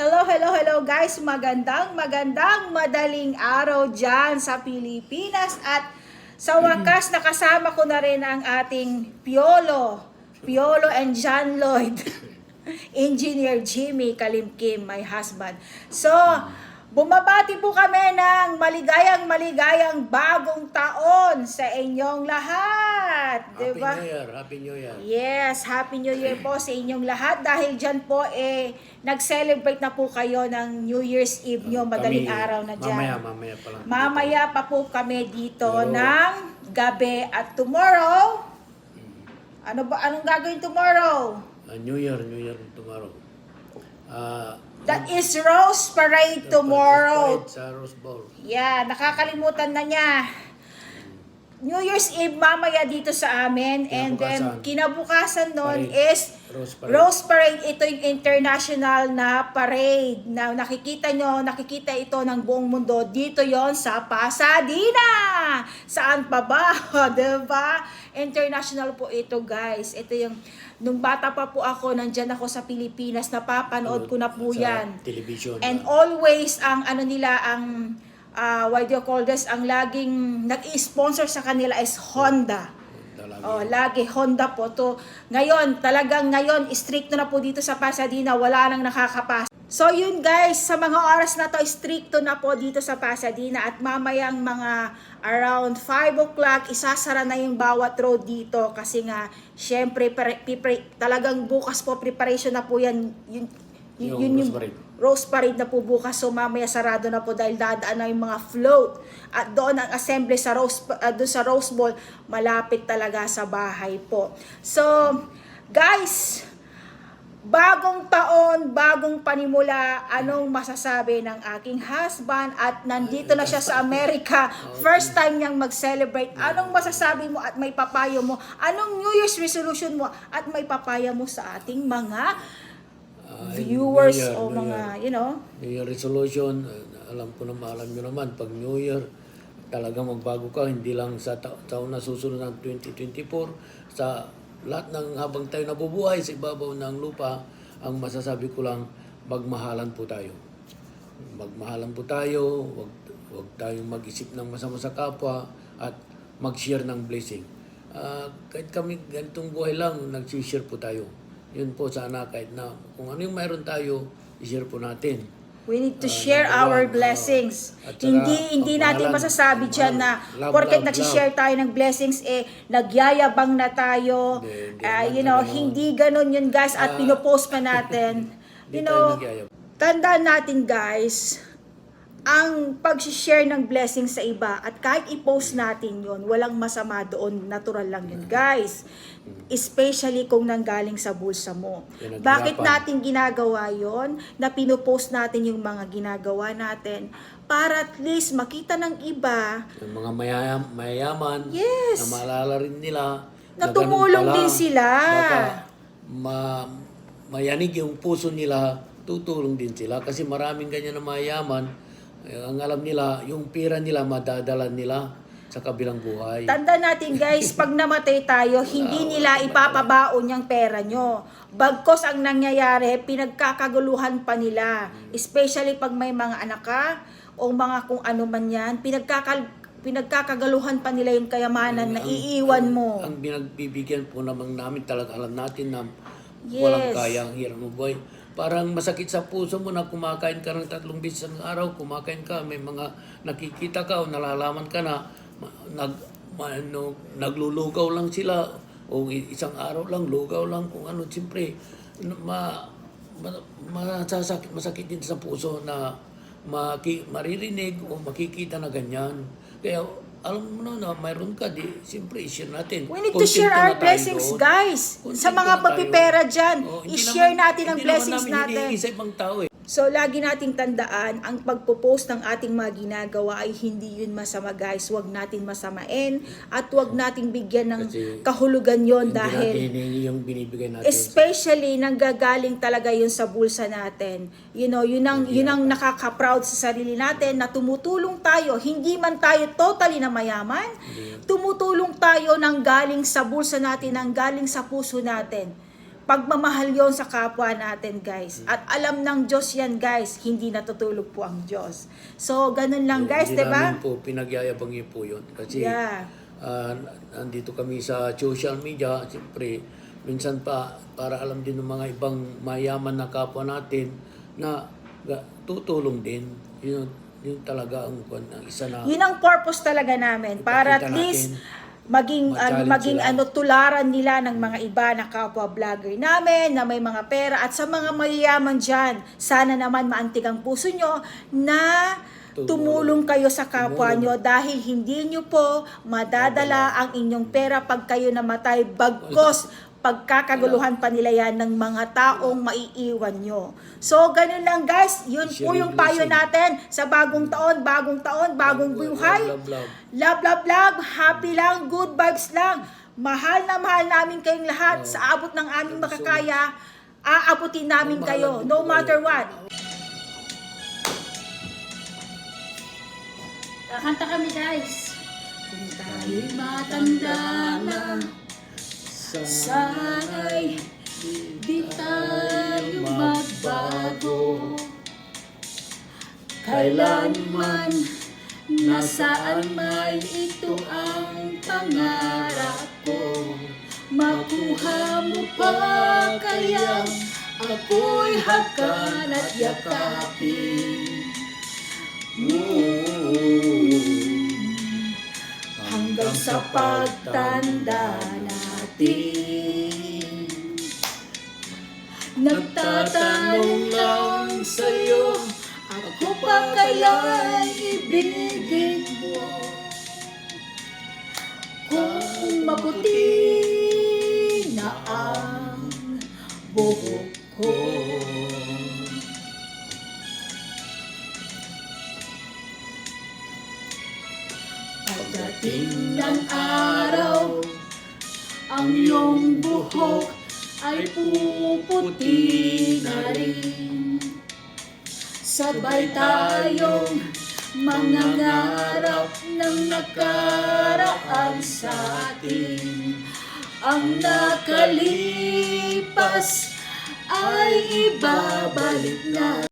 Hello, hello, hello guys! Magandang madaling araw dyan sa Pilipinas at sa wakas nakasama ko na rin ang ating Piolo and John Lloyd, Engineer Jimmy Kalimkim, my husband. So, bumabati po kami ng maligayang bagong taon sa inyong lahat. Diba? Happy New Year, Happy New Year. Yes, Happy New Year po sa inyong lahat dahil dyan po nag-celebrate na po kayo ng New Year's Eve nyo, madaling araw na dyan. Mamaya pa lang. Mamaya pa po kami dito ng gabi at tomorrow. Anong gagawin tomorrow? New Year tomorrow. That is Rose Parade tomorrow. Sa Rose Bowl. Yeah, nakakalimutan na niya. New Year's Eve mamaya dito sa amin, and then kinabukasan nun is Rose Parade. Ito yung international na parade na nakikita ito ng buong mundo. Dito yon sa Pasadena. Saan pa ba? Diba? International po ito, guys. Ito yung, nung bata pa po ako, nandyan ako sa Pilipinas, napapanood ko na po yan. Television. And always, ang what do you call this, ang laging nag-i-sponsor sa kanila is Honda. Lagi Honda po to. Ngayon, stricto na po dito sa Pasadena, wala nang nakakapas. So yun guys, sa mga oras na to, stricto na po dito sa Pasadena at mamayang mga around 5 o'clock, isasara na yung bawat road dito kasi nga, syempre, talagang bukas po, preparation na po yan, yung Rose Parade na po bukas, so mamaya sarado na po dahil dadaan na yung mga float at doon ang assembly sa Rose Bowl, malapit talaga sa bahay po. So guys, bagong taon, bagong panimula, anong masasabi ng aking husband at nandito na siya sa Amerika, first time niyang mag-celebrate. Anong masasabi mo at may papayo mo? Anong New Year's resolution mo at may papaya mo sa ating mga viewers o mga, New Year resolution, alam nyo naman, pag New Year, talagang magbago ka, hindi lang sa taon na susunod ng 2024, sa lahat ng habang tayo nabubuhay sa ibabaw ng lupa, ang masasabi ko lang, magmahalan po tayo. Magmahalan po tayo, wag tayong mag-isip ng masama sa kapwa, at mag-share ng blessing. Kahit kami ganitong buhay lang, nag-share po tayo. Yun po sana, kahit na kung ano yung mayroon tayo, i-share po natin. We need to share our blessings. Hindi natin masasabi dyan na porket nag-share tayo ng blessings, nagyayabang na tayo. Hindi ganun yun guys, at pinopost pa natin. Tandaan natin guys, ang pag-share ng blessings sa iba at kahit i-post natin yon, walang masama doon, natural lang yun guys, especially kung nanggaling sa bulsa mo. Bakit natin ginagawa yon, na pinopost natin yung mga ginagawa natin para at least makita ng iba, yung mga mayayaman, yes, na maalala rin nila na tumulong din sila, baka mayanig yung puso nila, tutulong din sila kasi maraming ganyan na mayayaman. Ang alam nila, yung pera nila madadala nila sa kabilang buhay. Tandaan natin guys, pag namatay tayo, hindi nila ipapabaon yung pera nyo. Bagkos ang nangyayari, pinagkakaguluhan pa nila. Especially pag may mga anak ka, o mga kung ano man yan, pinagkakagaluhan pa nila yung kayamanan na iiwan mo. Ang binagbibigyan po naman namin, talaga alam natin na walang kayang hirap mo buhay. Parang masakit sa puso mo na kumakain ka ng 3 beses ang araw, kumakain ka, may mga nakikita ka o nalalaman ka na naglulugaw lang sila o isang araw lang, lugaw lang, kung ano, siyempre, masakit din sa puso na maririnig o makikita na ganyan. Kaya, alam mo na mayroon ka, siyempre, i-share natin. We need to share our blessings, guys. Sa mga papipera dyan, i-share natin ang blessings natin. Hindi sa ibang tao So, lagi nating tandaan, ang pagpo-post ng ating mga ginagawa ay hindi yun masama, guys. Huwag natin masamain at huwag nating bigyan ng kahulugan yon dahil yung binibigay natin. Especially, nanggagaling talaga yun sa bulsa natin. Yun ang nakaka-proud sa sarili natin na tumutulong tayo. Hindi man tayo totally na mayaman, tumutulong tayo nang galing sa bulsa natin, nang galing sa puso natin. pagmamahal yon sa kapwa natin, guys. At alam ng Diyos yan, guys, hindi natutulog po ang Diyos. So, ganun lang, guys, Hindi di ba? namin po pinagyayabangin po yun. Kasi Yeah. nandito kami sa social media, siyempre, minsan pa, para alam din ng mga ibang mayaman na kapwa natin na tutulong din. Yun talaga ang isa na Yun ang purpose talaga namin. Para at ipakita least natin, maging ma-challenge sila. tularan nila ng mga iba na kapwa vlogger namin na may mga pera. At sa mga mayayaman dyan, sana naman maantig ang puso nyo na tumulong kayo sa kapwa nyo dahil hindi nyo po madadala ang inyong pera pag kayo namatay, bagkos pagkakaguluhan pa nila yan ng mga taong maiiwan nyo. So, ganun lang, guys. Yun po yung payo natin sa bagong taon, bagong buhay. Love, love, love. Happy lang, good vibes lang. Mahal na mahal namin kayong lahat. Sa abot ng aming makakaya, aabutin namin kayo, no matter what. Kakanta kami, guys. Kung tayo'y matanda na, sana'y di tayo magbago. Kailanman, nasaan man ito ang pangarap ko. Makuha mo pa kaya ako'y hakan at yakapin. Hanggang sa pagtanda natin, nagtatanong lang sa'yo, ako pa kaya ibigin mo? Kung maputi na ang buhok ko, pagdating ng araw, ang iyong buhok ay puputi na rin. Sabay tayong mangangarap ng nakaraan sa atin. Ang nakalipas ay ibabalik na.